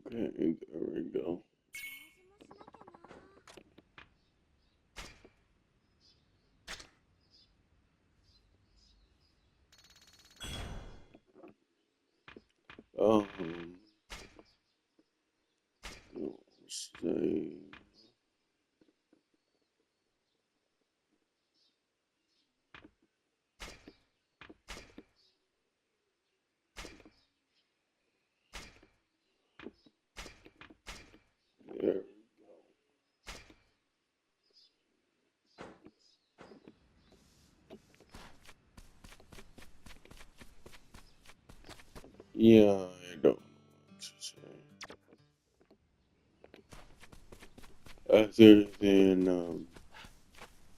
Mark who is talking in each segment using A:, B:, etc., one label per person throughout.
A: Okay, there we go. Um, let's see. There. Yeah, I don't know what to say. Other than,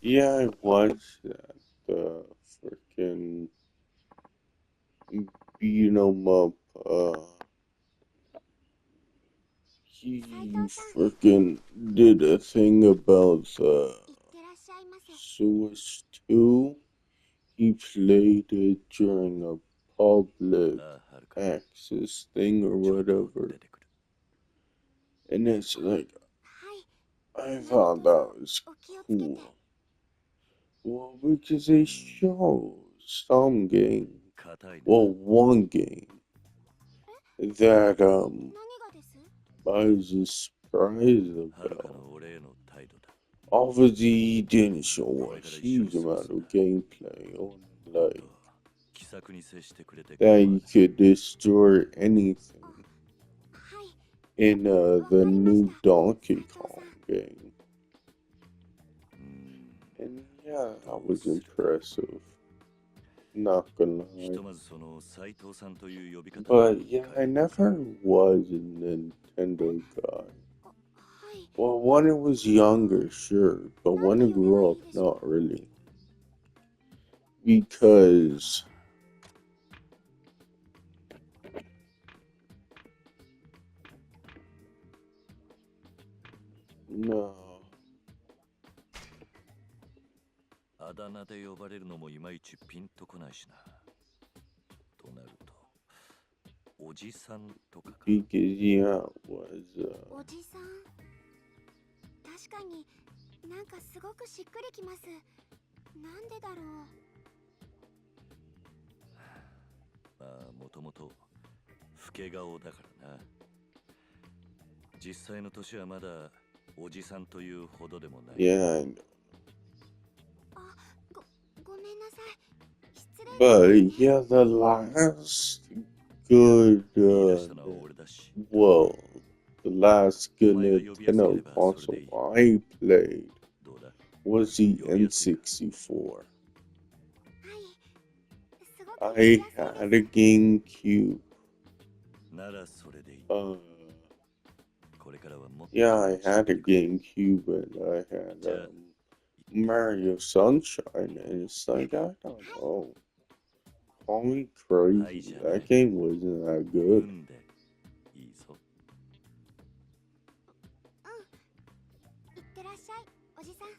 A: yeah, I watched that. The freaking beat 'em up. He freaking did a thing about Suicide 2. He played it during a public
B: ああ、はるか。
A: access thing or
B: ちょっと
A: whatever.
B: 出てくる。
A: And it's like,
C: はい、
A: I
C: 何
A: thought
C: 卒
A: that was
C: お気をつけて。
A: cool. Well, because they show some game,
B: 硬いな。
A: well, one game that
C: 何がです？
A: I was just surprised
B: はるか
A: about.
B: の俺への態度だ。
A: Obviously, he didn't show
B: こ
A: a
B: れから一緒に
A: huge
B: 過ご
A: amount
B: すん
A: of
B: だ。
A: gameplay on
B: ほん
A: like
B: と、気さくに接してくれて
A: that
B: 構
A: you
B: わない。
A: could destroy anything
C: はい、
A: in
C: わか
A: the
C: りまし
A: new
C: た。
A: Donkey
C: 斉藤さ
A: Kong
C: ん。
A: game.
B: うーん、
A: And yeah,
B: ど
A: that
B: う
A: was
B: する？
A: impressive. Not gonna
B: ひ
A: lie.
B: とまずその斎藤さんという呼び方だ
A: But
B: け
A: yeah,
B: 変
A: I
B: えてくれ。
A: never was a Nintendo guy.
C: はい、
A: Well, when I was younger, sure, but
C: なん
A: when
C: て
A: I
C: 呼べば
A: grew
C: い
A: up,
C: いでしょ
A: not really. Because no,
B: あだ名で呼ばれるのもいまいちピンとこないしな。となると、おじさんとかか。
A: because yeah, it was
C: おじさん。確かになんかすごくしっくりきます。なんでだろう。
B: まあ、もともと老け顔だからな。実際の年はまだおじさんというほどでもない。
A: yeah, I know.
C: あ、ごめんなさい。失礼です。
A: But yeah, the last good
B: 言い出したのは俺だし。
A: well, the last good
B: お前が呼びやすけれ
A: Nintendo
B: ばそれでいい。
A: console I played
B: どうだ？
A: was the
B: 呼びやすいか？
A: N64.
C: はい。すごく呼び
A: I
C: やすい
A: had
C: で
A: a
C: す。
A: GameCube.
B: ならそれでいい。 これからはもっと
A: Yeah, I
B: 気を
A: had
B: 使
A: a
B: ってくれ。
A: GameCube and I had
B: じゃあ、
A: Mario Sunshine, and it's like, I don't know. Call me crazy. That game wasn't that
B: う
A: good.
B: んでいいぞ。
C: いってらっしゃい、おじさん。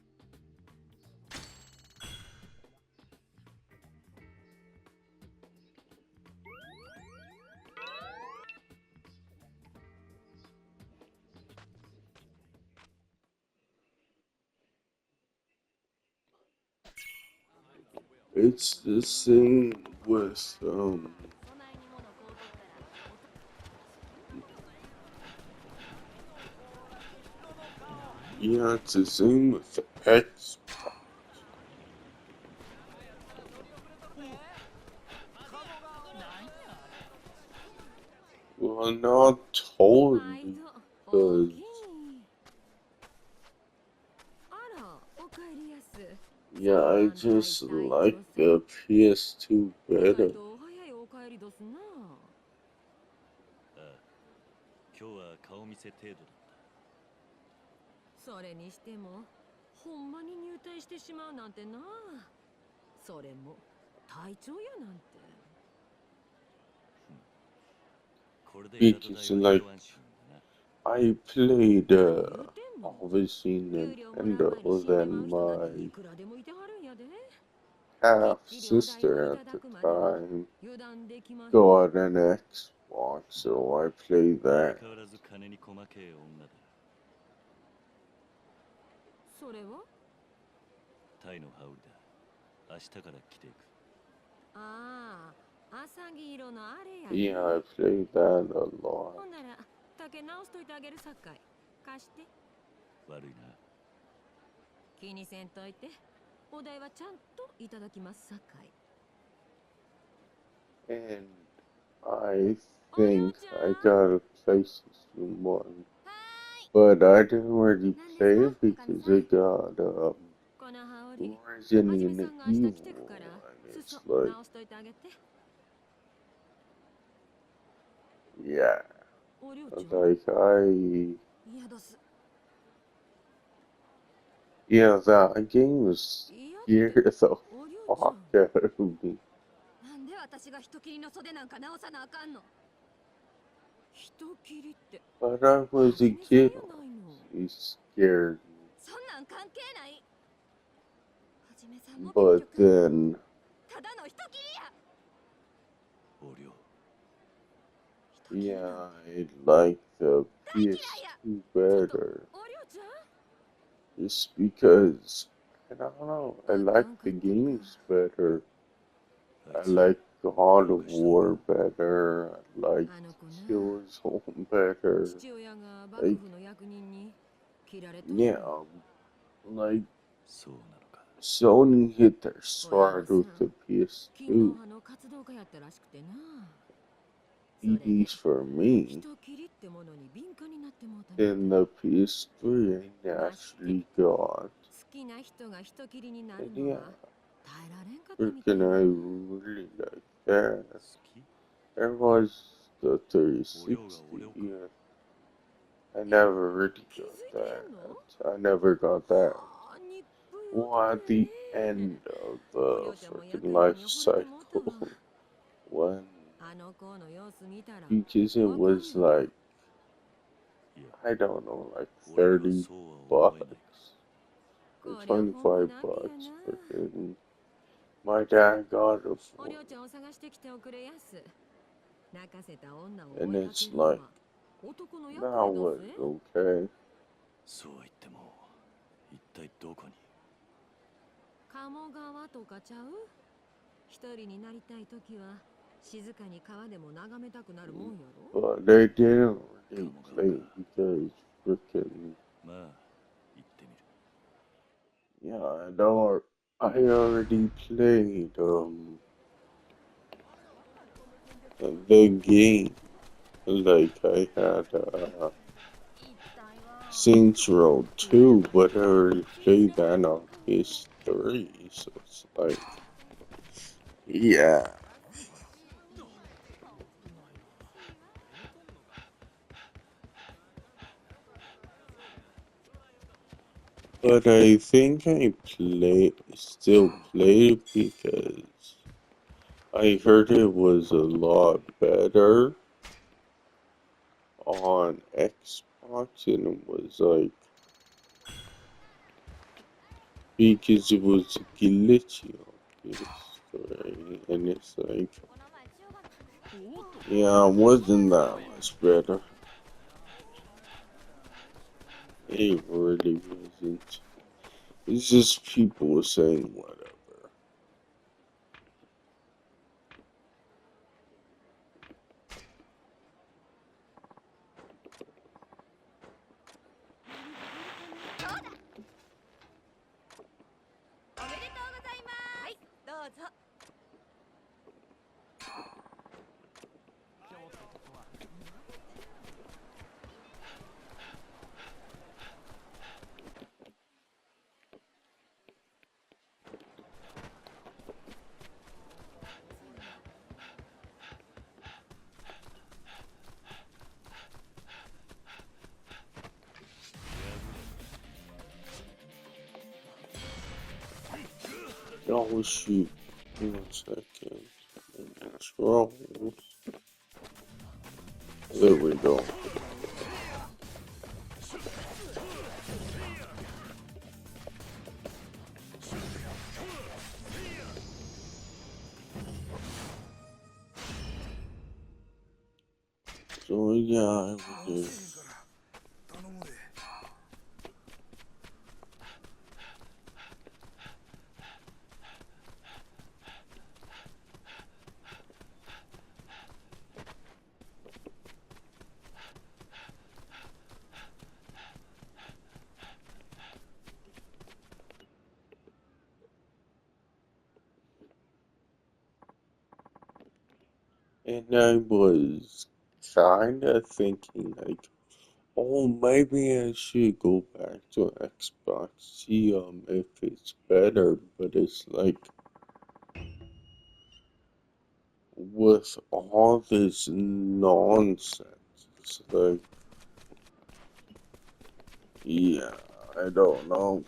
A: It's the thing with, yeah, it's the thing with the Xbox. Well, not totally, because, yeah, I just like the PS2 better.
B: ああ、今日は顔見せ程度だった。
D: それにしてもほんまに入隊してしまうなんてな。それも隊長やなんて。
B: これで
A: Because, like, I played, obviously Nintendo, then my
D: いくらでもいてはるんやで。
A: half sister at the time got an Xbox, so I play
B: 相
A: that.
B: 変わらず金に細けえ女だ。
D: それは
B: タイの羽織だ。明日から着ていく。
D: ああ、浅黄色のあれやね。
A: Yeah, I play that a
D: ほ
A: lot.
D: んなら竹直しといてあげるさかい。貸して。
B: 悪いな。
D: 気にせんといて。お代はちゃんといただきますさかい。
A: And I think I got a PlayStation 1. But I didn't really play it because it got
D: この羽織、は
A: Resident
D: じめさんが明日
A: Evil,
D: 来てくから、
A: and
D: 裾
A: it's like,
D: 直しといてあげて。
A: yeah,
D: おりょうちゃん、
A: like I,
D: 嫌だす。
A: yeah, that game was
D: 嫌って
A: scared the
D: おりょうちゃ
A: fuck
D: ん。
A: out of me.
C: なんで私が人斬りの袖なんか直さなあかんの？
D: 人斬りって
A: But I
D: は
A: was
D: じ
A: a
D: めさん
A: kid.
D: やないの。
A: It scared me.
C: そんなん関係ない。はじめさんも
A: But
C: 結局
A: then,
C: ただの人斬りや。
B: おりょう。
C: 人斬りなん
A: yeah, I like the
C: 大嫌いや。
A: PS2
D: ちょっと
A: better.
D: おりょうちゃん。
A: Just because, I don't know, I
D: あ
A: like
D: かんか
A: the
D: ったか。
A: games better.
B: あ
A: I
B: いつ
A: like God
B: ど
A: of
B: うかしたの
A: War
B: か。
A: better. I like
D: あの子な、
A: Killzone better.
D: 父親が幕
A: Like,
D: 府の役人に切られたん
A: yeah,
D: よ。
A: like
B: そうなのか。
A: Sony hit their
D: 親御
A: stride
D: さ
A: with
D: ん、
A: the
D: 勤労
A: PS2.
D: 派の活動家やったらしくてな。それで
A: EDs for me.
D: 人斬りってものに敏感になってもうたみたい。
A: And the PS3 I actually got.
D: 好きな人が人斬りになる
A: And
D: の
A: yeah,
D: は耐えられんかったみたい
A: freaking
D: な。
A: I really like that.
B: 好き
A: There was the
B: おりょうがお
A: 360.
B: りょうか。
A: Yeah, I never really
D: 気づ
A: got
D: いてへんの？
A: that. I never got that.
D: はあ、日本
A: Well,
D: よ
A: at
D: く
A: the
D: ね。
A: end of
D: おりょ
A: the
D: うちゃんも
A: freaking
D: 役人
A: life
D: に惚れてもうた
A: cycle,
D: わ。
A: when
D: あの子の様子見たら
A: because it
D: わかん
A: was
D: やろ。
A: like
B: いや、
A: I don't know, like
B: 俺には
A: 30
B: そうは思えない
A: bucks
B: か。
A: or
D: こりゃほんま
A: 25
D: なんでや
A: bucks.
D: な。
A: Freaking my dad got it
D: お
A: for
D: り
A: me,
D: ょうちゃんを探してきておくれやす。泣かせた女を
A: and
D: 追いか
A: it's
D: けるのは
A: like
D: 男の役
A: now
D: 目だ
A: was
D: ぜ。
A: okay.
B: そうは言っても、一体どこに。
D: 鴨川とかちゃう？一人になりたいときは静かに川でも眺めたくなるもんやろ。
A: But they didn't really
B: Come on,
A: play
B: come
A: because freaking
B: まあ、行ってみる。
A: yeah, I already played the game. Like I had Saints Row 2, but I already played that on PS3, so it's like yeah. But I think I still play it because I heard it was a lot better on Xbox, and it was like because it was glitchy on PS3, and it's like yeah, it wasn't that much better. It really wasn't. It's just people saying whatever. Oh shoot. 1 second. Scroll. There we go. yeah, I will do. And I was kinda thinking like, oh, maybe I should go back to Xbox, see if it's better, but it's like with all this nonsense, it's like, yeah, I don't know.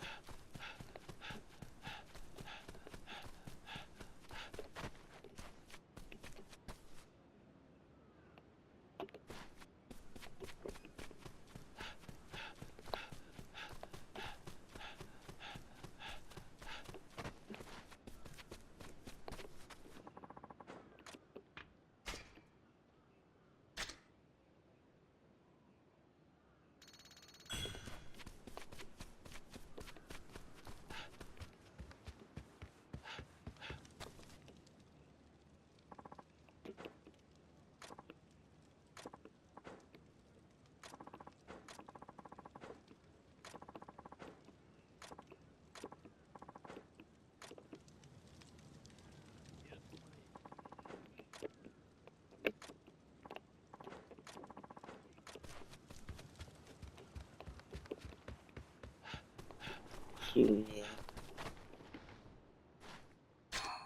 A: So yeah,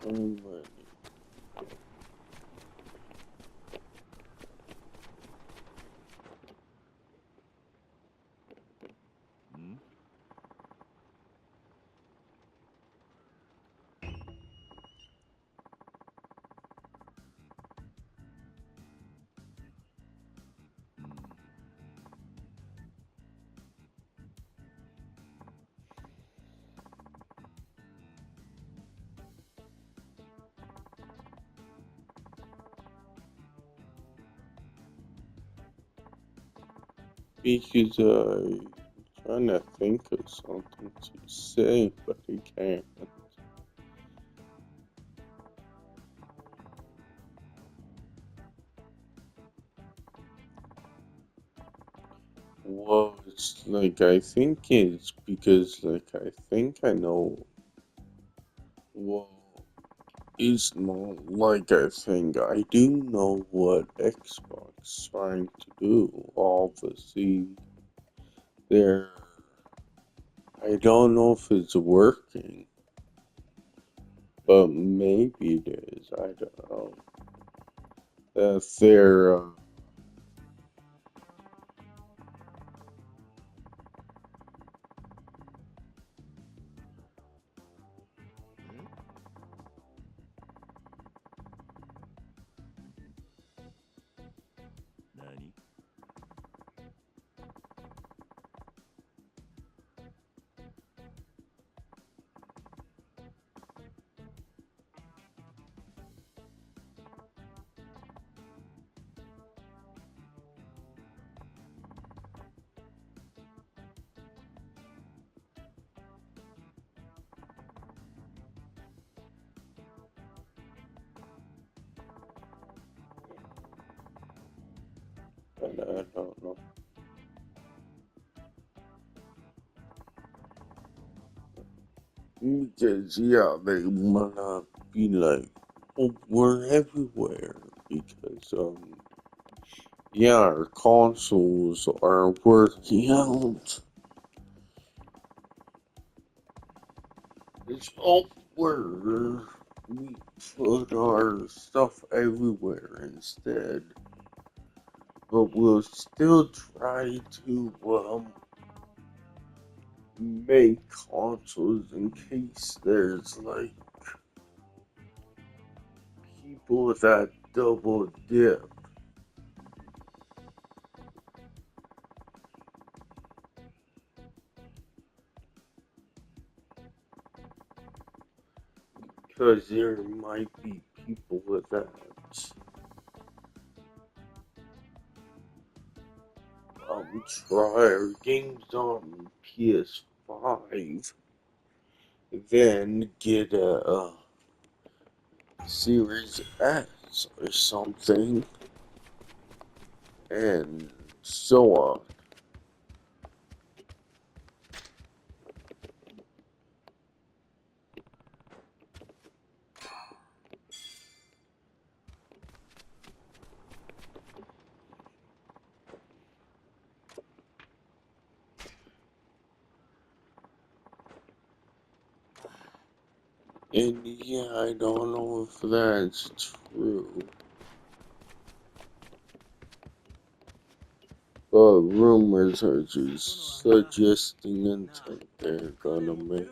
A: I'm ready.
B: Hmm?
A: Because I'm trying to think of something to say, but I can't. Well, it's like I think it's because like I think I know. Well, it's not like I think I do know what Xbox is trying to do. Obviously, they're. I don't know if it's working, but maybe it is. I don't know. That they're.
B: Nani?
A: I don't know. Because yeah, they wanna be like, oh, we're everywhere because yeah, our consoles are working out. It's where we put our stuff everywhere instead, but we'll still try to make consoles in case there's like people that double dip. Because there might be people with that try our games on PS5, then get a Series S or something, and so on. And yeah, I don't know if that's true, but rumors are just suggesting and think they're gonna make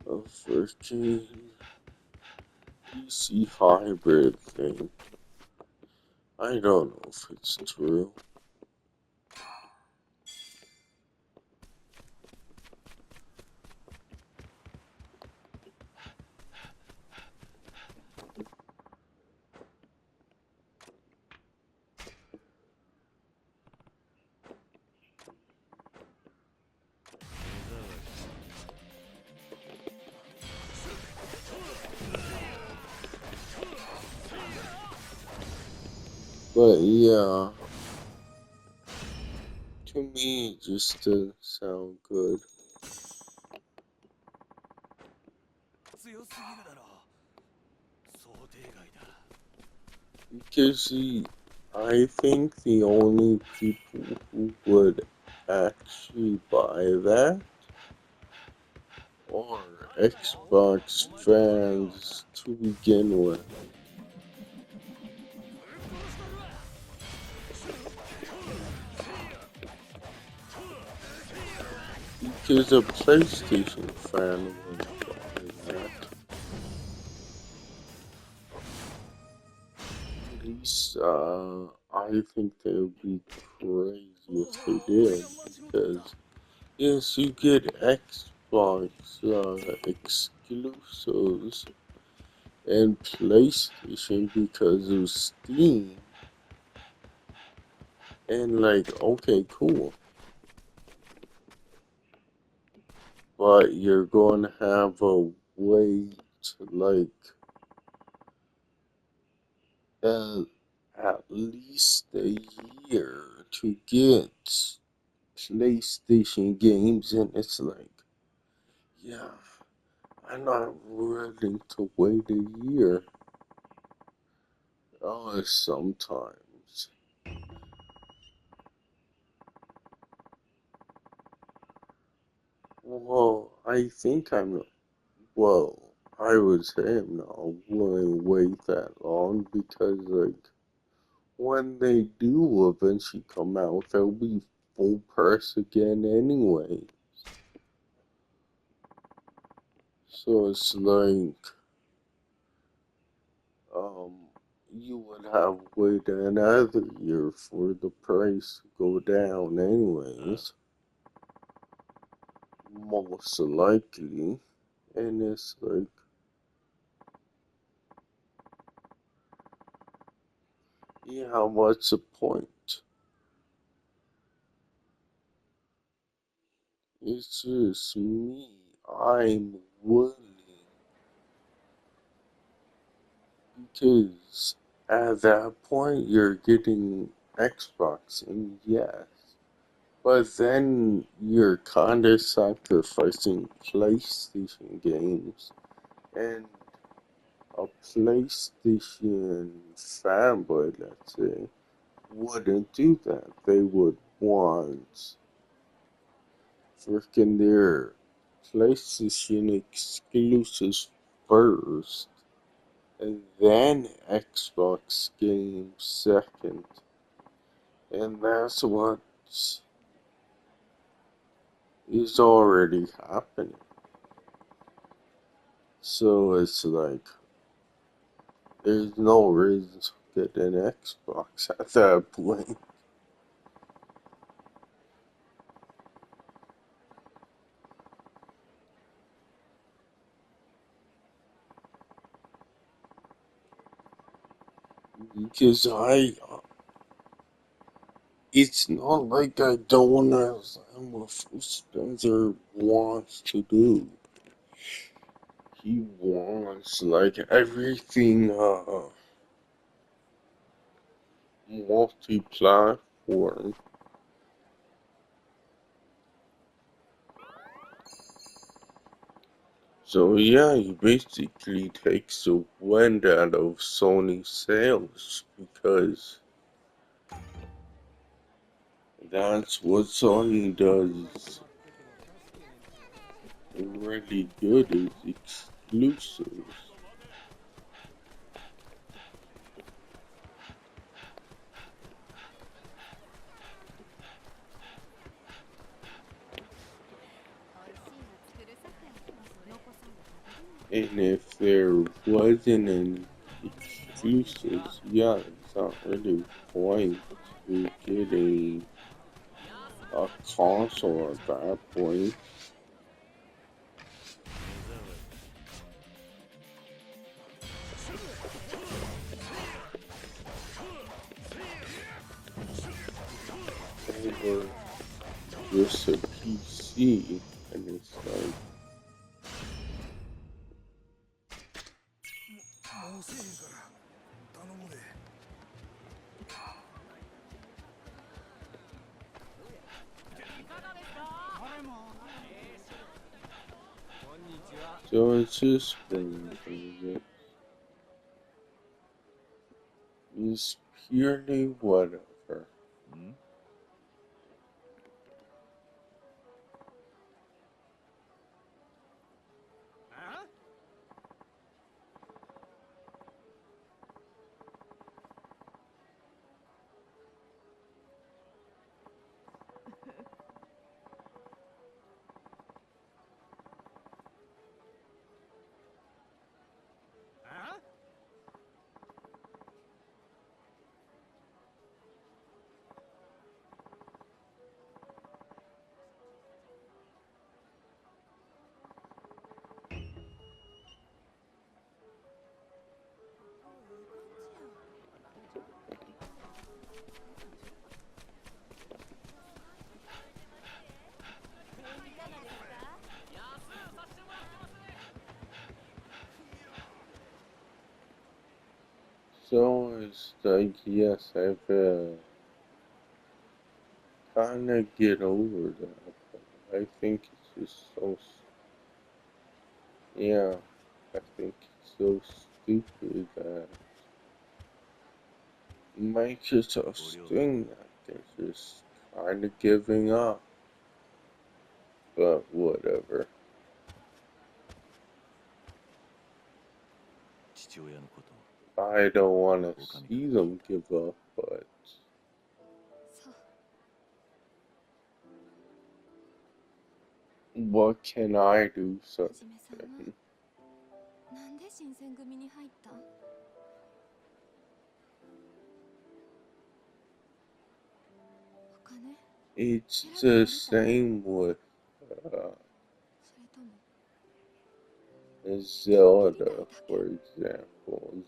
A: a freaking PC hybrid thing. I don't know if it's true. But yeah, to me it just doesn't sound good. Because see, I think the only people who would actually buy that are Xbox fans to begin with. Because a PlayStation fan wouldn't buy that. At least, I think they would be crazy if they did. Because, yes, you get Xbox exclusives and PlayStation because of Steam. And, like, okay, cool. But you're going to have a wait, like, uh, at least a year to get PlayStation games, and it's like, yeah, I'm not willing to wait a year. Oh, sometimes. Well, I think well, I would say I'm not willing to wait that long because, like, when they do eventually come out, they'll be full price again anyway. So it's like, um, you would have waited another year for the price to go down anyways, most likely. And it's like, yeah, what's the point? It's just me. I'm willing because at that point you're getting Xbox, and yes. But then you're kinda sacrificing PlayStation games, and a PlayStation fanboy, let's say, wouldn't do that. They would want freaking their PlayStation exclusives first, and then Xbox games second. And that's what is already happening. So it's like, there's no reason to get an Xbox at that point. Because It's not like I don't understand what Spencer wants to do. He wants like everything multi-platform. So yeah, he basically takes the wind out of Sony's sails because that's what Sony does really good is exclusives. And if there wasn't any exclusives, yeah, it's not really point to getting a console at that point. Over just a PC, and it's like, so it's just spring music. It's purely whatever.
B: ん
A: So it's like, yes, I've kind of get over that, but I think it's just so, yeah, I think it's so stupid that Microsoft's doing that. They're just kind of giving up, but whatever.
B: 父親のこと
A: I don't want to see them give up, but
C: そう
A: what can I do,
C: は
A: so
C: じめさんはなんで新選組に入った？お金？
A: it's the same with
C: それとも
A: Zelda, for example.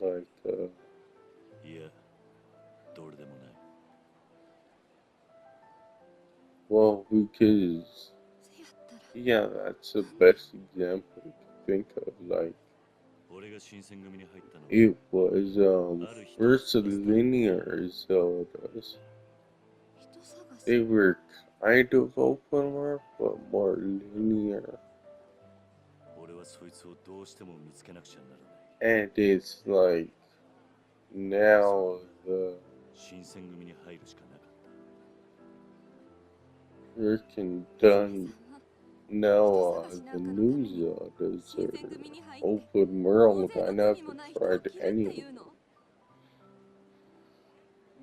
A: Like,
B: いやどれでもない
A: well, because
C: せやったら
A: yeah, that's the best example you can think of. Like,
B: 俺が新選組に入ったのは
A: it was first linear Zeldas.
C: 人探し
A: They were kind of open world, but more linear.
B: 俺はそいつをどうしても見つけなくちゃならない
A: And it's like now the
B: 新選組に入るしかなかっ
A: freaking
C: さ
A: done
C: んは
A: now the new Zeldas
C: 新
A: are
C: 選組に入って
A: open
C: 大
A: world.
C: 勢
A: I
C: の
A: never
C: 罪もない人を
A: tried
C: 切るって
A: any
C: いうの？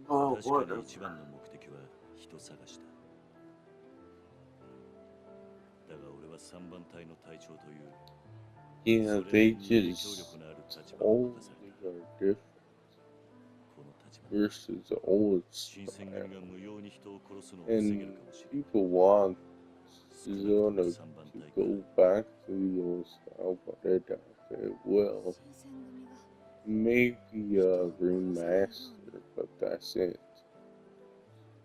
A: Well,
B: た確かに一番の目的は人探しだだが俺は三番隊の隊長という
A: yeah,
B: それ
A: they
B: なりに影響
A: just
B: 力のある立場を
A: totally
B: 任された
A: are different
B: この立場で
A: versus the old
B: 新選組
A: style.
B: が無用に人を殺すのを防げ
A: And
B: るかもしれない
A: people want
B: 少なくとも
A: Zelda
B: 三番
A: to
B: 隊か
A: go back to the old style, but I doubt they will.
C: 新選組が
A: Maybe a remaster, but that's it.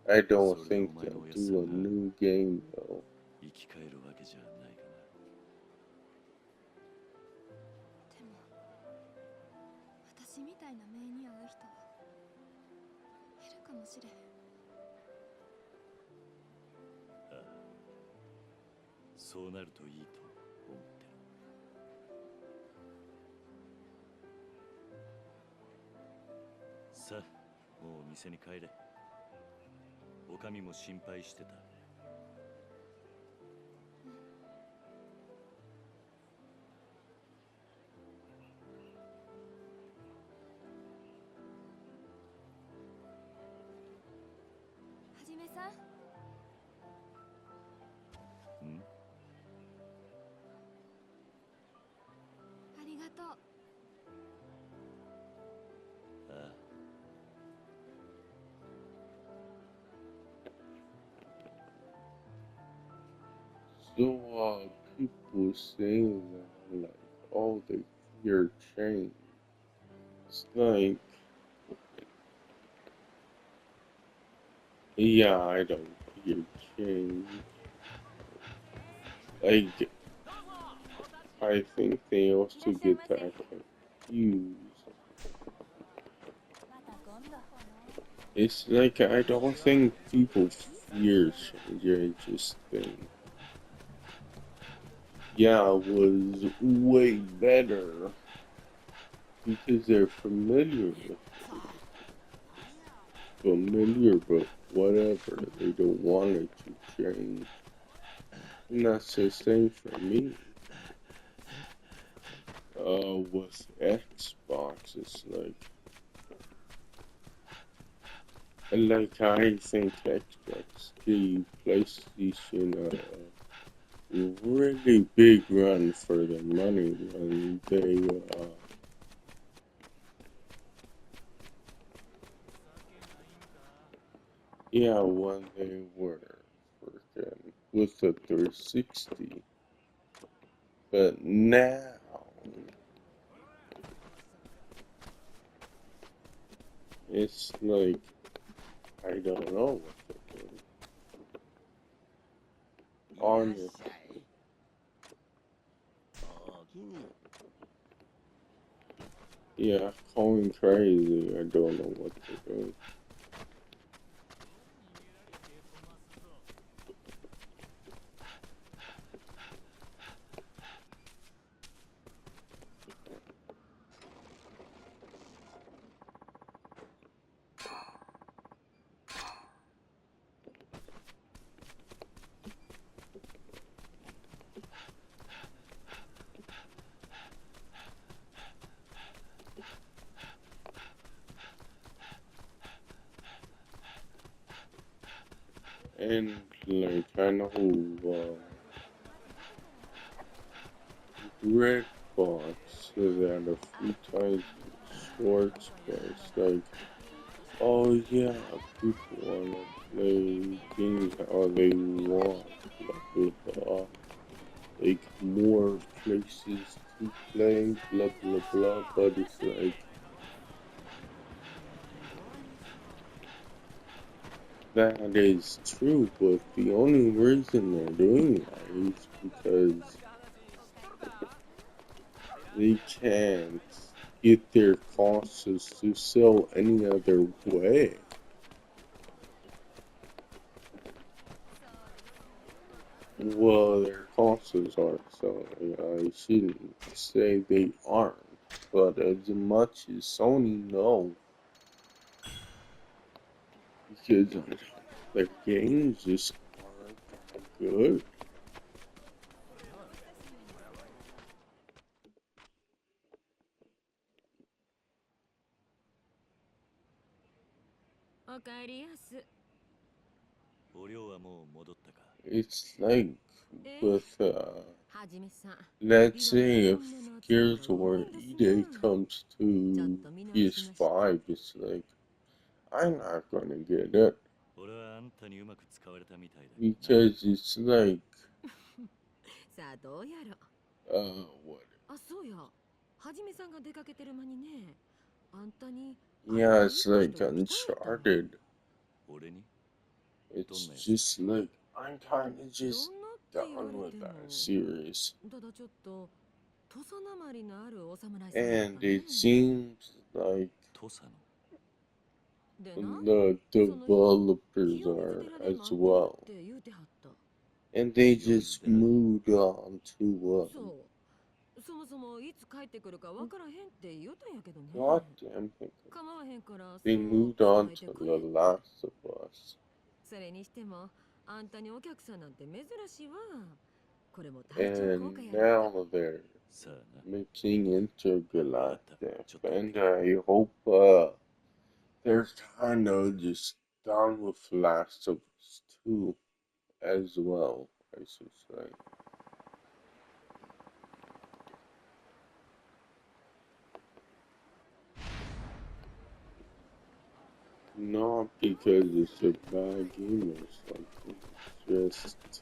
A: I don't
B: それでお
A: think
B: 前の
A: they'll
B: おやつ
A: do
B: が
A: a
B: な
A: new game though.
B: 生き返るわけじゃないかな。
C: でも私みたいな目に遭う人はいるかもしれへん。
B: ああ、そうなるといいと思ってる。さあ、もう店に帰れ。おかみも心配してた。
C: はじめさん、
B: ん？
C: ありがとう。
B: ああ。
A: So, people saying that, like, oh, they fear change. It's like, yeah, I don't fear change. Like, I think they also get that confused. It's like, I don't think people fear change, I just think, yeah, it was way better because they're familiar with it. Familiar, but whatever, they don't want it to change. And that's the same for me. With Xbox, it's like I think Xbox gave PlayStation a really big run for their money when when they were freaking with the 360. But now, it's like, I don't know what they're doing. Honestly. Yeah, calling crazy. I don't know what they're doing. And like I know Redbox said that a few times in shorts, but it's like, oh yeah, people wanna play games how they want, blah blah blah. Like more places to play, blah blah blah. But it's like that is true, but the only reason they're doing that is because they can't get their consoles to sell any other way. Well, their consoles aren't selling. I shouldn't say they aren't, but as much as Sony know, because their games just aren't that good.
D: おかえりやす。
B: お寮はもう戻ったか。
A: It's like
D: え
A: with
D: はじめさん。
A: let's say if Gears of War E-Day comes
D: ちょっ
A: to
D: と見直しました。
A: PS5, it's like I'm not gonna get it
B: 俺はあんたにうまく使われたみたいだ。
A: because it's like
D: さあどうやろ。
A: what?
D: あ、そうや。はじめさんが出かけてる間にね。あんたに
A: Yeah, it's like Uncharted.
B: 俺に
A: It's just like I'm kind of just
D: どんなって言わ
A: done
D: れ
A: with
D: ても
A: that series,
D: ただちょっと土佐なまりのあるお侍さんだった
A: and
D: ね
A: it seems like
B: 土佐の
D: でな
A: the
D: その人
A: developers
D: 清水
A: are
D: 寺で
A: as
D: 待ってる
A: well,
D: って言うてはった
A: and they
B: 清水
A: just
B: 寺
A: moved on to
D: そうそもそもいつ帰ってくるかわからへんって言うたんやけどね
A: goddamn thing.
D: 構わへんからそ
A: They
D: う
A: moved
D: 伝
A: on
D: えて
A: to
D: く
A: The
D: れ
A: Last of Us,
D: それにしてもあんたにお客さんなんて珍しいわこれも体調効
A: and
D: 果やろ
A: now they're
B: さあな
A: making intergalactic,
B: Chotto.
A: and I hope they're kind of just done with Last of Us 2 as well, I should say. Not because it's a bad game or something, it's just,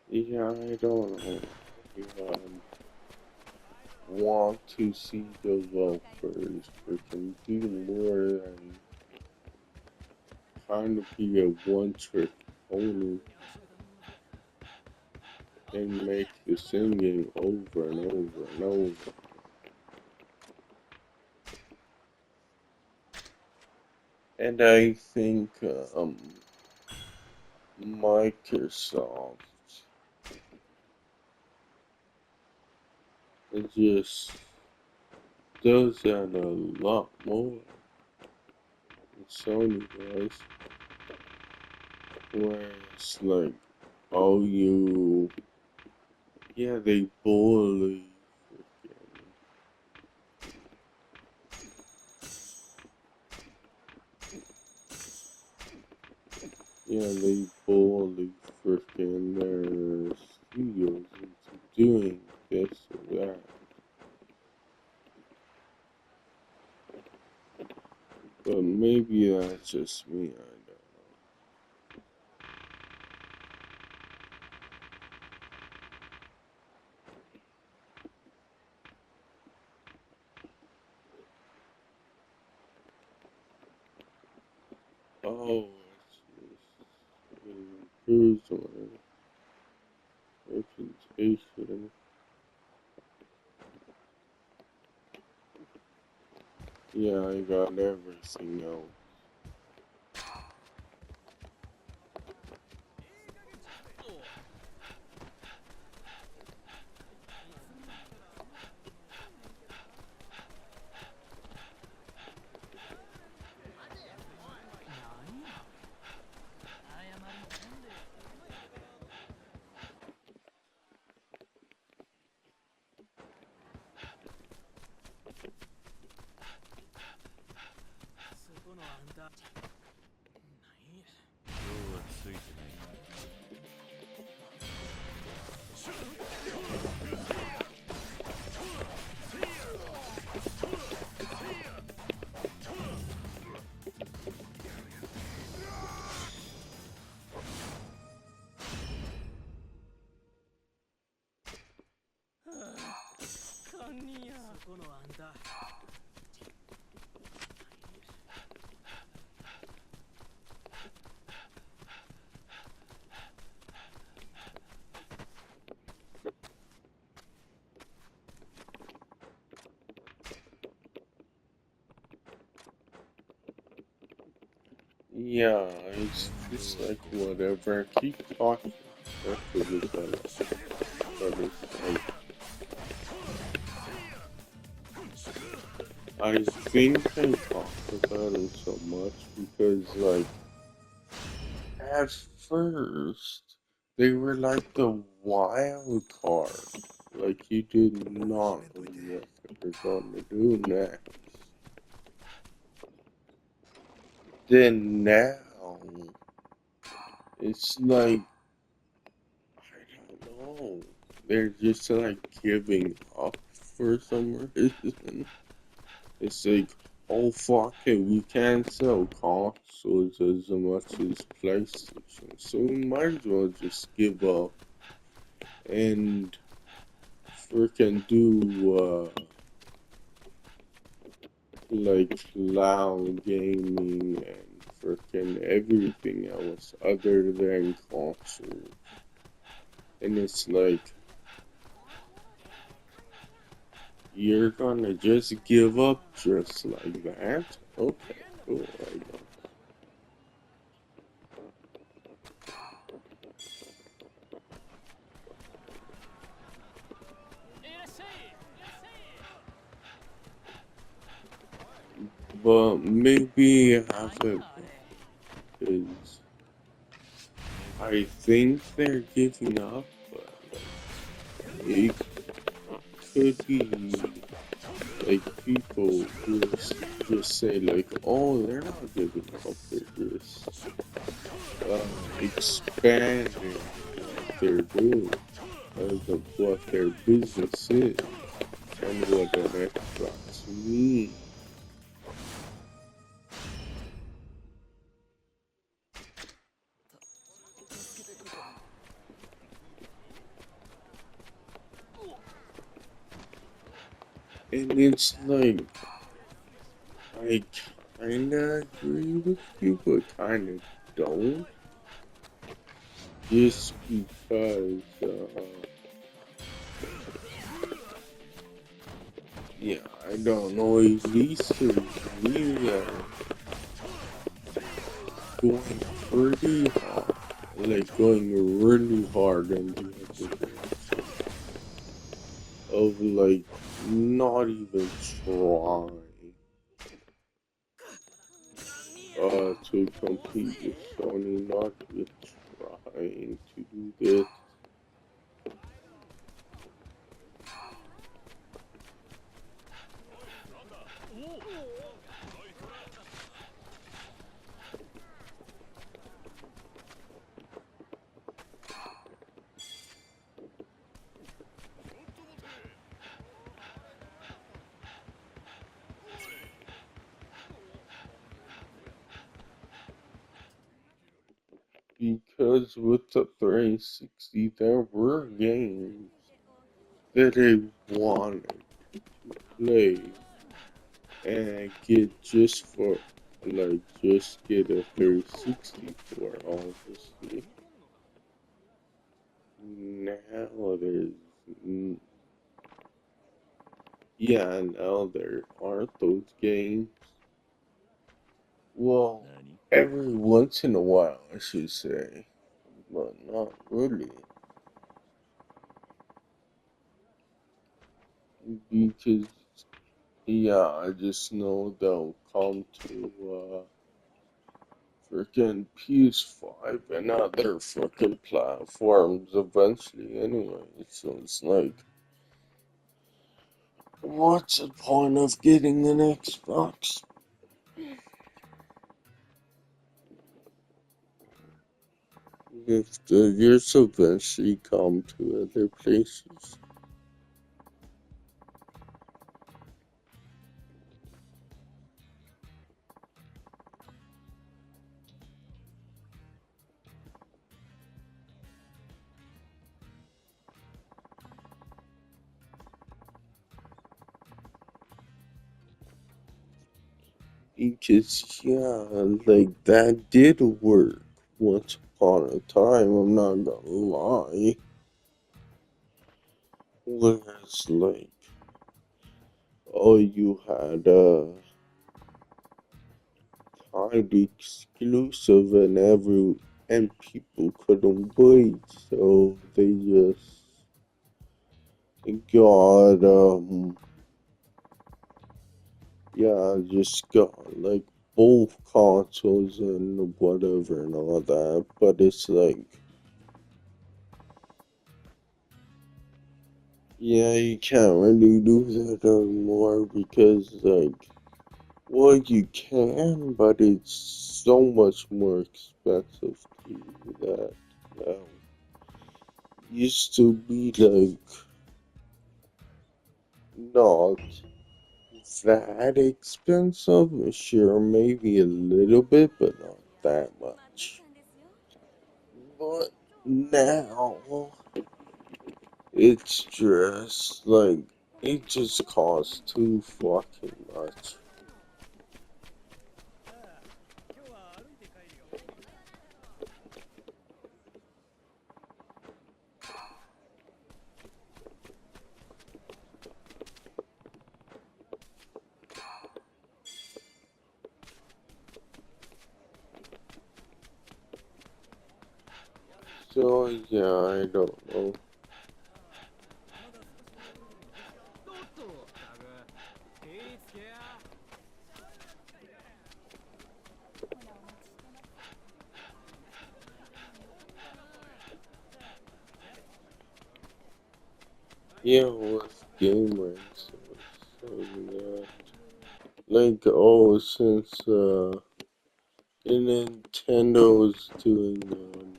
A: yeah, I don't know. I want to see developers freaking do more than kind of be a one-trick pony and make the singing over and over and over. And I think Microsoft just does that a lot more than Sony does. Where it's like, oh, yeah, they bully freaking, they bully freaking their studios into doing this or that. But maybe that's just me, I don't know. Oh, it's just improved my reputation. Yeah, I got everything else. Yeah, it's just like whatever. Keep talking. That's what it's like. But it's like, I think they talked about it so much because, like, at first, they were like the wild card. Like, you did not know what they were going to do next. Then now, it's like, I don't know. They're just like giving up for some reason. It's like, oh fuck it, we can't sell consoles as much as PlayStation, so we might as well just give up and freaking do like cloud gaming and freaking everything else other than console. And it's like, you're gonna just give up just like that? Okay, cool, I guess. But maybe I haven't, because I think they're giving up, but like, it could be like people just say like, oh, they're not giving up, they're just expanding what they're doing as of what their business is and what an Xbox means. And it's like, I kinda agree with you, but kinda don't. Just because, yeah, I don't know, at least for me, going pretty hard, like going really hard in the other direction of like not even trying to compete with Sony, not even trying to do this. Because with the 360, there were games that I wanted to play and get just for, like, just get a 360 for, obviously. Now there's, yeah, now there aren't those games. Well,
B: 何
A: every once in a while, I should say, but not really. Because, yeah, I just know they'll come to, freaking PS5 and other freaking platforms eventually anyway. So it's like, what's the point of getting an Xbox if the years eventually come to other places? Because, yeah, like that did work once upon a time, I'm not gonna lie. Whereas, like, oh, you had timed exclusive and people couldn't wait, so they just got yeah, just got like both consoles and whatever and all that. But it's like, yeah, you can't really do that anymore because like, well, you can, but it's so much more expensive to do that now. Used to be like not that expensive, sure, maybe a little bit, but not that much. But now it's just like it just costs too fucking much. So yeah, I don't know. Yeah, with gamers, saying that, like, oh, since Nintendo's doing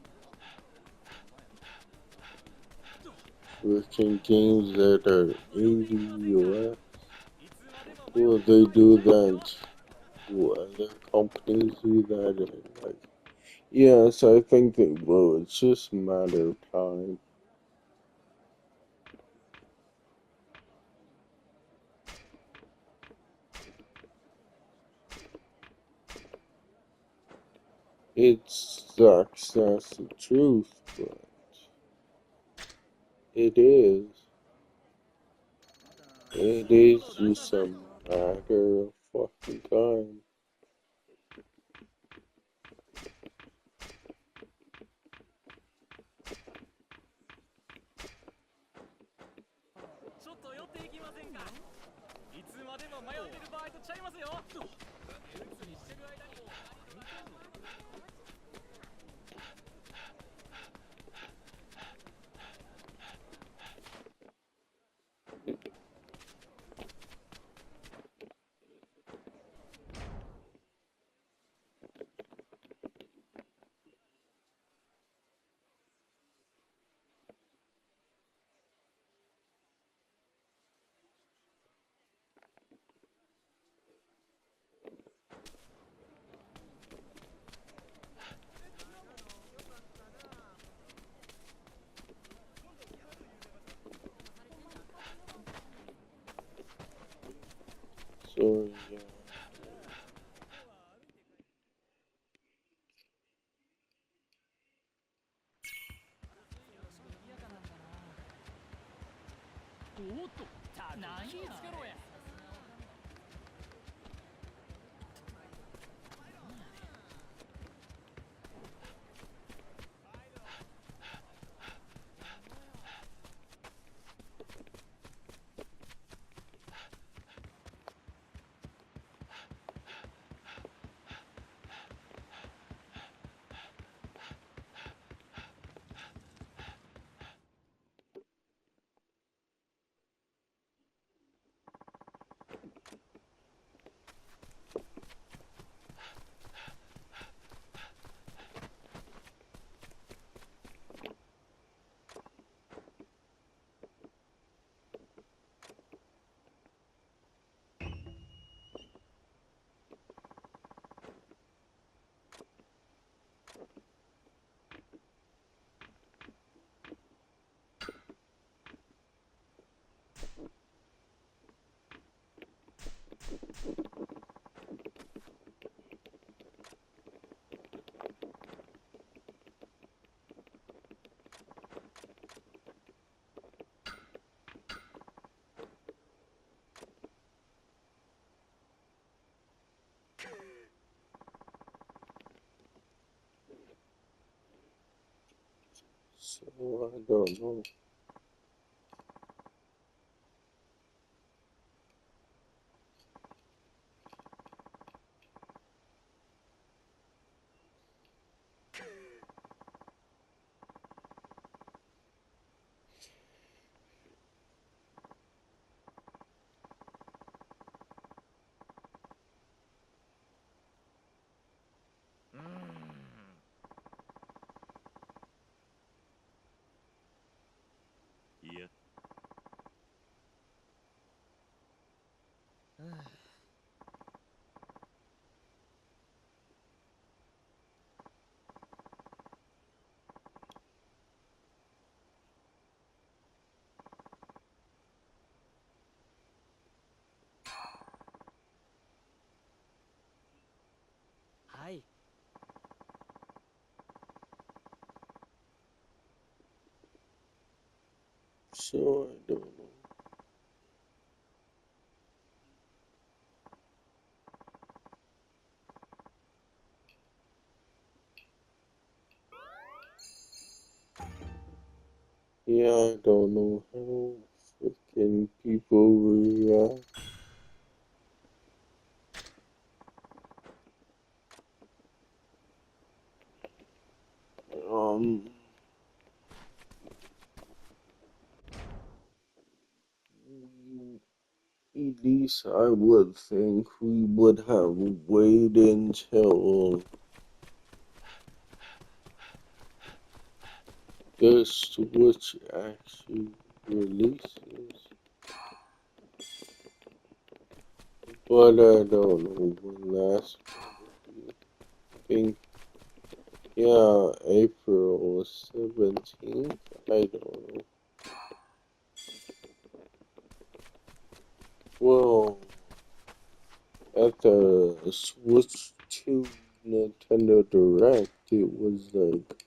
A: freaking games that are indie US, will they do that? Will other companies do that? And like, yes, I think they will. It's just a matter of time. It sucks, that's the truth, but it is. It is just a matter of fucking time. So, yeah. So, I don't know.
B: Yeah.
A: So, I don't know. Yeah, I don't know how freaking people react. Um, at least I would think we would have waited until the Switch actually releases. But I don't know when that's gonna be. I think, yeah, April 17th? I don't know. Well, at the Switch 2 Nintendo Direct, it was like,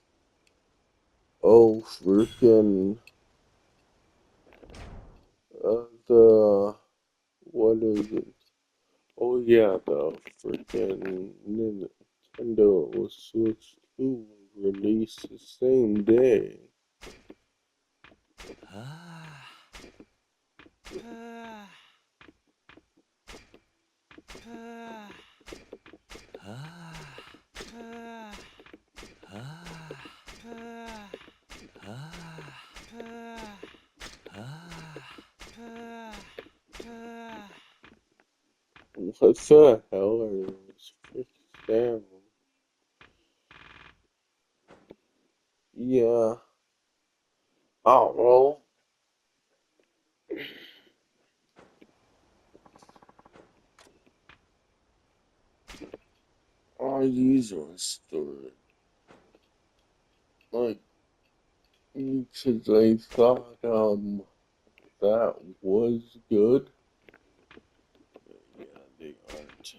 A: oh, freaking, the, what is it? Oh, yeah, the freaking Nintendo Switch 2 released the same day.
B: はあはあはあはあはあ
A: What the hell are those freaking sounds? Yeah. Oh, well. Our user story. Like, because I thought, that was good. Yeah, they aren't.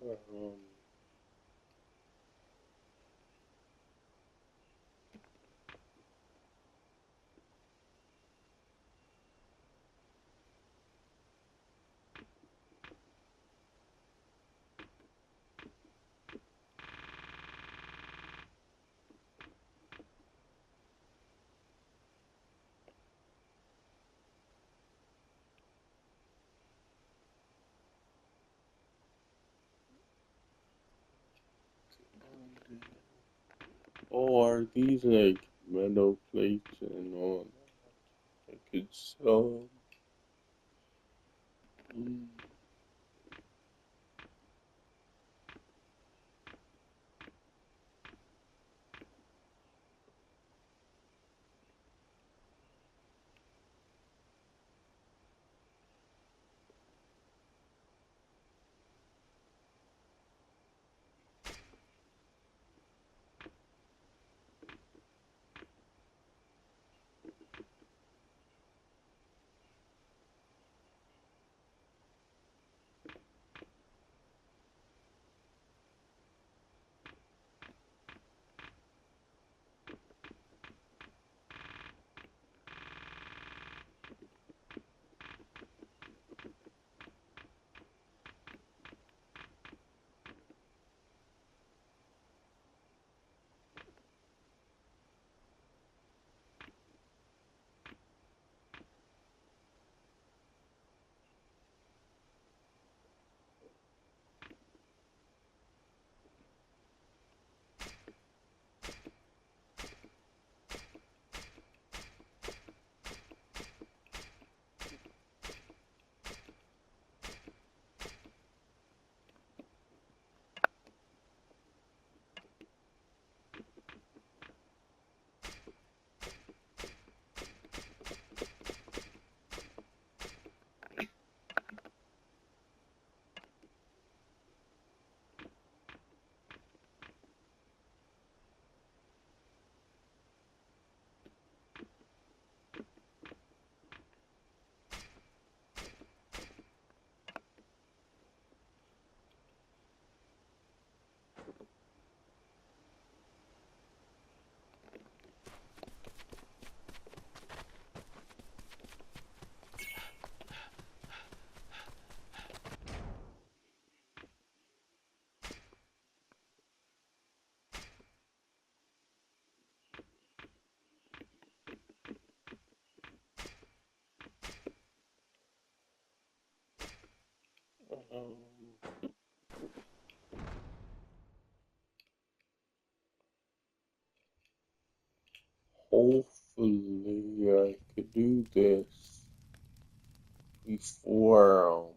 A: Um, oh, are these like metal plates and all that? I could sell 'em. Hopefully I could do this before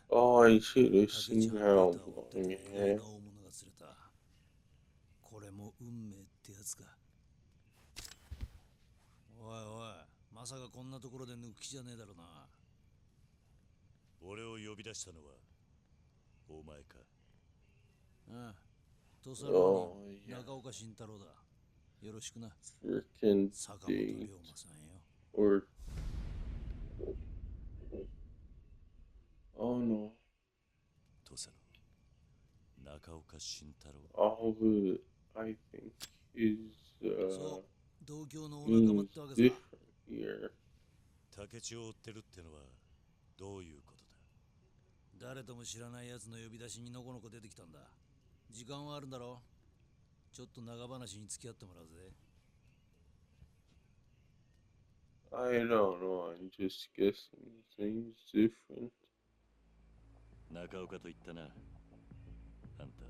A: oh, I should have
E: 竹地
A: seen
E: 半平
A: how
E: 太を追って
A: long
E: て
A: it
E: 意外
A: had.
E: な大物が釣れた。これも運命ってやつか。おいおい、まさかこんなところで抜く気じゃねえだろな。
B: 俺を呼び出したのはお前か。
E: ああ、土佐浪
A: Oh,
E: 人
A: yeah.
E: 中岡慎太郎だ。よろしくな。
A: Freaking
E: 坂本龍
A: date.
E: 馬さんよ。
A: Or, oh no.
B: 土佐の中岡慎太郎。
A: All of it, I think, is,
E: そう、同郷のお仲間
A: means
E: ってわけ
A: different
E: さ。
A: here.
B: 竹地を追ってるってのはどういうことだ。
E: 誰とも知らないやつの呼び出しにのこのこ出てきたんだ。時間はあるんだろ。ちょっと長話に付き合ってもらうぜ。
A: I don't know, I'm just guessing. Things different.
B: 中岡と言ったな。あんた。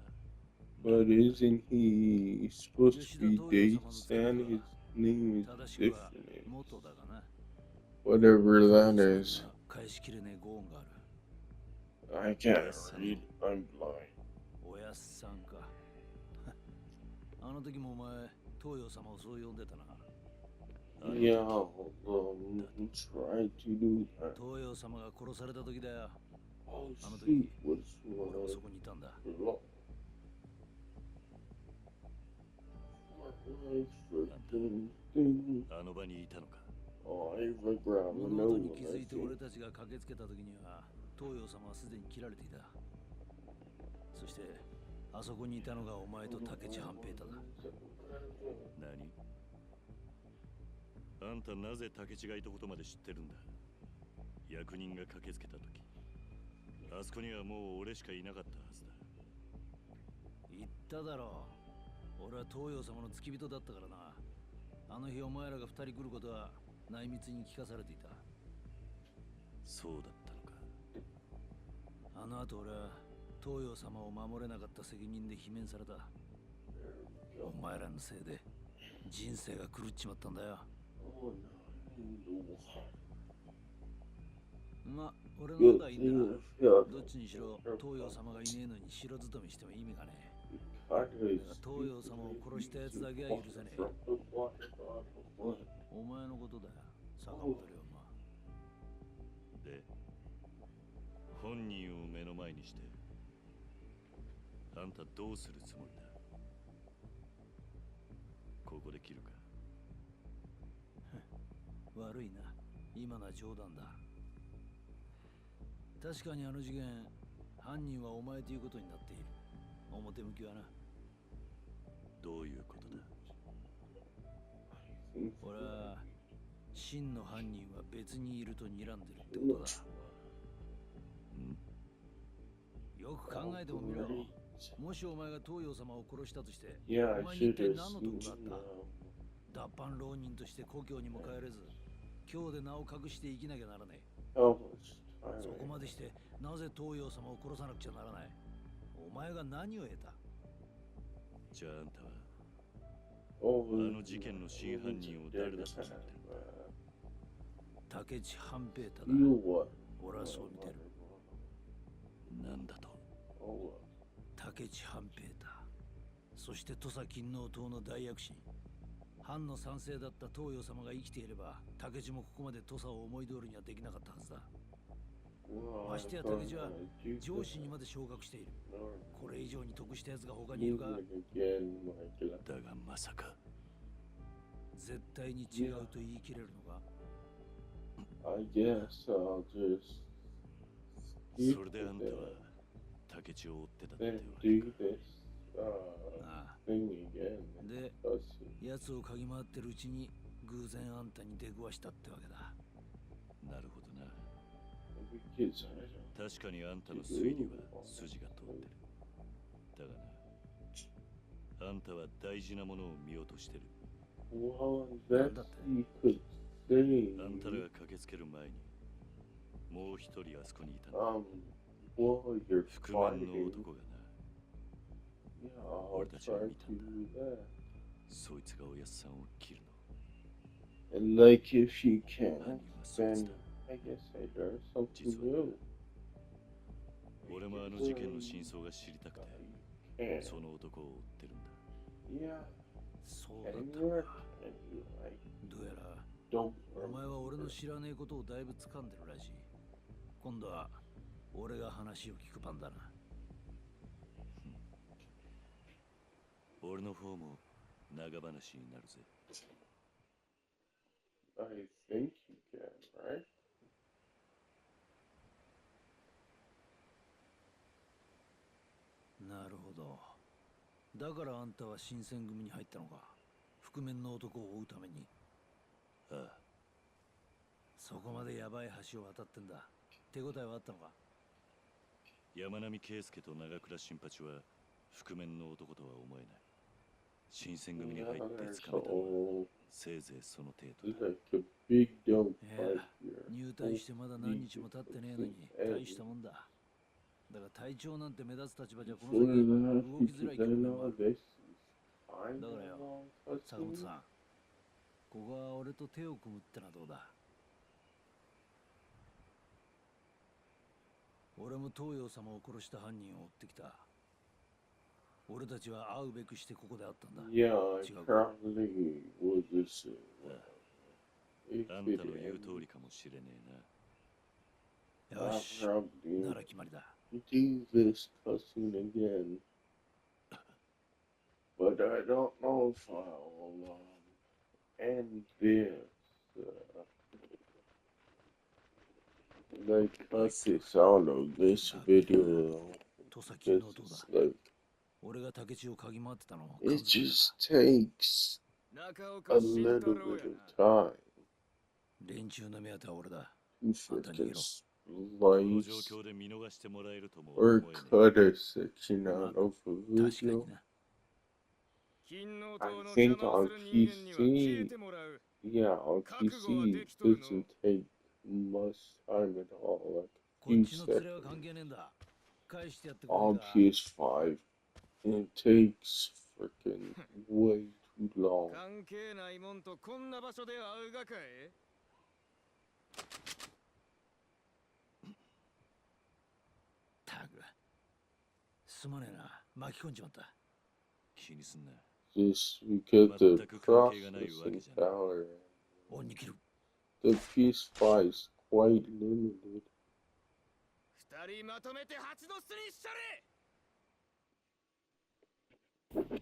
A: But isn't he supposed to be
E: 吉田東洋様の
A: dates and his name is
E: 正しくは
A: different?
E: 元だがな。
A: Whatever that is.
E: 返しきれねえご恩がある。
A: I can't read, I'm blind.
E: おやっさんか。あの時もお前、東洋様をそう呼んでたな。
A: Yeah, try to do that.
E: 東洋様が殺された時だよ。
A: Oh
E: あの
A: shoot,
E: 時、
A: what's
E: 俺もそ
A: one
E: こにいたんだ。
A: of freaking thing?
B: あの場にいたのか。
A: Oh, I forgot
E: 物
A: no
E: 音に
A: one,
E: 気
A: I
E: づいて
A: think.
E: 俺たちが駆けつけた時には、東洋様はすでに切られていた。そして、あそこにいたのがお前と竹地半平太だ。
B: 何？あんたなぜ竹地がいたことまで知ってるんだ。役人が駆けつけた時、あそこにはもう俺しかいなかったはずだ。
E: 言っただろう。俺は東洋様の付き人だったからな。あの日お前らが二人来ることは内密に聞かされていた。
B: そうだったのか。
E: あの後俺は東洋様を守れなかった責任で罷免された。お前らのせいで人生が狂っちまったんだよ。
A: Oh, no.
E: ま、俺の方がいいんだな。
A: Yeah,
E: どっちにしろ東洋様がいねえのに城勤めしても意味がねえ。
A: I just
E: 東洋様を殺したやつだけは許せねえ。
A: from the water bottle.
E: お前のことだよ、坂本龍馬。
B: で、本人を目の前にして、あんたどうするつもりだ。ここで切るか。
E: 悪いな、今のは冗談だ。確かにあの事件、犯人はお前ということになっている。表向きはな。
B: どういうことだ。
E: 俺は真の犯人は別にいると睨んでるってことだ。よく考えてもみろ。もしお前が東洋様を殺したとして、
A: Yeah,
E: お
A: I
E: 前に一
A: should
E: 体
A: have
E: 何の得
A: seen
E: があった？
A: now.
E: 脱藩浪人として故郷にも帰れず、今日で名を隠して生きなきゃならねえ。
A: How much
E: そこ
A: time?
E: までしてなぜ東洋様を殺さなくちゃならない？お前が何を得た？
B: じゃああんたは
A: Oh,
B: あの事件の真犯人を誰だと思ってるんだ。
E: 竹地半平太だ。
A: You what?
E: 俺はそう見てる。
B: なんだと。
A: Oh,
E: 竹地半平太。そして土佐勤王党の大躍進。藩の賛成だった東洋様が生きていれば、竹地もここまで土佐を思い通りにはできなかったはずだ。
A: well,
E: ましてや
A: I thought
E: 竹地は
A: you
E: 上
A: could
E: 司にまで昇格している。
A: learn
E: これ以上に得したやつが他にいるか？
A: music again, like
B: だがまさか。
E: 絶対に違うと言い切れるのか？
A: I guess I'll just
B: それであんたは竹地を追ってたってわ
A: then
B: け
A: do
B: か。
A: this
E: ああ。
A: thing again.
E: で、
A: Us.
E: 奴を嗅ぎ回ってるうちに偶然あんたに出くわしたってわけだ。
B: なるほどな。
A: Because I don't.
B: 確かにあんたの推理は筋が通ってる。だがな、あんたは大事なものを見落としてる。
A: Well, that you could say.
B: あんたらが駆けつける前にもう一人あそこにいたんだ。
A: Well, you're
B: 覆面の
A: fighting.
B: 男がな。
A: Yeah, I'll
B: 俺たちは
A: try
B: 見た
A: to
B: んだ。
A: do that.
B: そいつがおやっさんを切るの。
A: And like, if you can't,
B: 犯人はそいつ
A: then
B: だ。
A: I guess I learned something
B: 実は
A: new.
B: 俺もあの事件の真相が知りたくて
A: And
B: その男を追ってるんだ。
A: yeah,
E: そうだっ
A: and
E: た
A: you're
E: のか。
A: and you like
E: どうやら
A: don't
E: お前は俺の
A: remember.
E: 知らねえことをだいぶ掴んでるらしい。今度は俺が話を聞く番だな。
B: 俺の方も長話になるぜ。
A: I think you can, right?
E: なるほど。だからあんたは新選組に入ったのか。覆面の男を追うために。
B: ああ、
E: そこまでヤバい橋を渡ってんだ。手応えはあったのか。
B: 山並圭介と長倉新八は覆面の男とは思えない。新選組に入って掴めたのは
A: So
B: せいぜいその程
A: it's
B: 度だ。
A: like a big dumb
E: い
A: fight
E: や、
A: here.
E: 入隊してまだ何日も経ってねえのに大したもんだ。だが隊長なんて目立つ立場じゃこの
A: For
E: 先
A: that,
E: 動きづらい
A: because I
E: 局面もあ
A: know
E: る。
A: this is kind
E: だからよ、
A: of
E: 坂本さん、ここは俺と手を組むってのはどうだ。俺も東洋様を殺した犯人を追ってきた。俺たちは会うべくしてここで会ったんだ。
A: Yeah, I
E: 違うか。
A: probably would just if
B: あんた
A: it
B: の言う
A: ended.
B: 通りかもしれねえな。
E: よ
A: I
E: し、な
A: probably
E: ら決まりだ。
A: do this cussing again. But I don't know if I'll end this. Like, cut this out of this video.
E: 土佐金
A: Because
E: の音だ。
A: it's like,
E: 俺が竹地を嗅ぎ回ってたのを
A: it
E: 数えた。
A: just takes
F: 中
A: a
F: 岡慎
A: little
F: 太郎
A: bit
F: や
A: of
F: な。
A: time
E: 連中の目当ては俺だ。
A: to
E: I'll tell you.
A: freaking
B: この状
A: slice
B: 況で見逃してもらえるとも
A: or
B: 思えね
A: cut a section out of a
E: 確か
A: video.
E: にな。
F: 金の
A: I
F: 塔の
A: think
F: 邪魔を
A: on
F: する人間には消え
A: PC,
F: てもらう。
A: yeah, on
F: 覚悟は
A: PC
F: できとるの。
A: doesn't take much time at all, like
E: こ
A: a
E: っ
A: few
E: ちの連れは
A: seconds.
E: 関係ねえんだ。返してやってくれ
A: On
E: るか。
A: PS5, it takes freaking way too long.
F: 関係ないもんとこんな場所で会うがかい。
E: たく。すまねえな。巻き込んじまった。
B: 気にすんな。
A: Just because the
B: 全く関係がないわ
A: processing
B: けじゃない。
A: power,
E: 恩に切る。
A: the PS5 is quite limited.
F: 二人まとめて発動するにしちゃれ。